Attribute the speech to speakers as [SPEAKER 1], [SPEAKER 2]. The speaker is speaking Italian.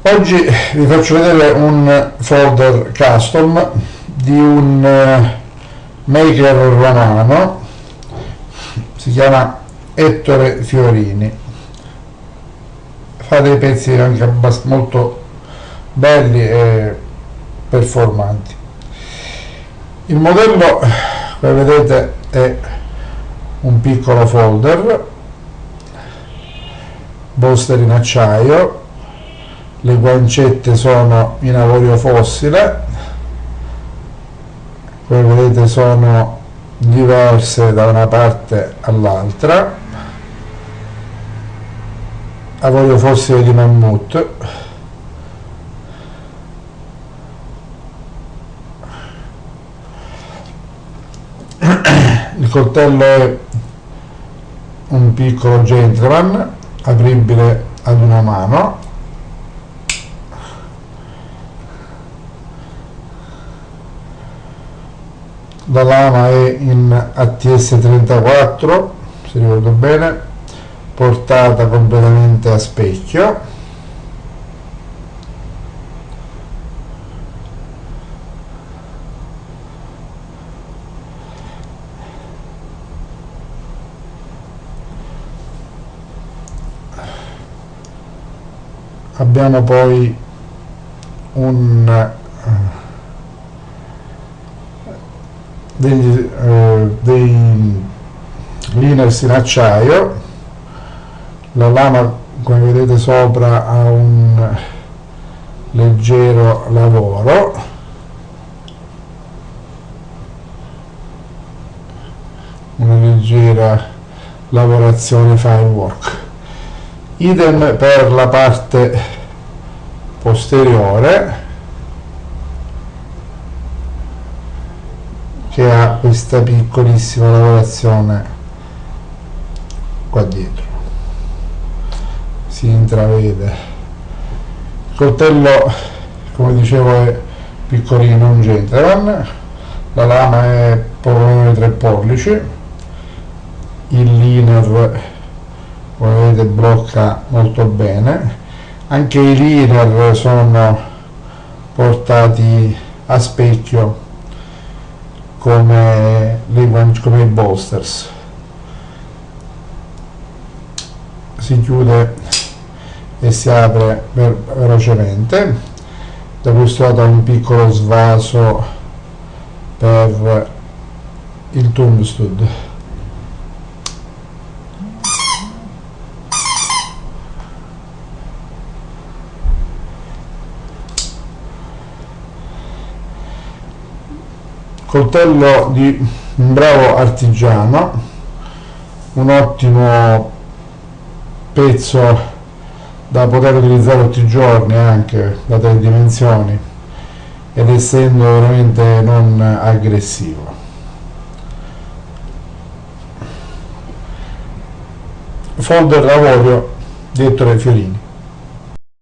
[SPEAKER 1] Oggi vi faccio vedere un folder custom di un maker romano, si chiama E.Fiorini, fa dei pezzi anche molto belli e performanti. Il modello, come vedete, è un piccolo folder, booster in acciaio, le guancette sono in avorio fossile, come vedete sono diverse da una parte all'altra, avorio fossile di mammut. Il coltello è un piccolo gentleman apribile ad una mano. La lama è in ATS 34, se ricordo bene, portata completamente a specchio. Abbiamo poi dei liners in acciaio. La lama, come vedete sopra, ha un leggero lavoro, una leggera lavorazione firework. Idem per la parte posteriore, che ha questa piccolissima lavorazione qua dietro, si intravede. Il coltello, come dicevo, è piccolino, un gentleman. La lama è poco meno di 3 pollici. Il liner, come vedete, blocca molto bene. Anche i liner sono portati a specchio come i bolsters. Si chiude e si apre velocemente. Da questo lato ha un piccolo svaso per il thumb stud. Coltello di un bravo artigiano, un ottimo pezzo da poter utilizzare tutti i giorni, anche da 3 dimensioni, ed essendo veramente non aggressivo. Folder avorio di E.Fiorini.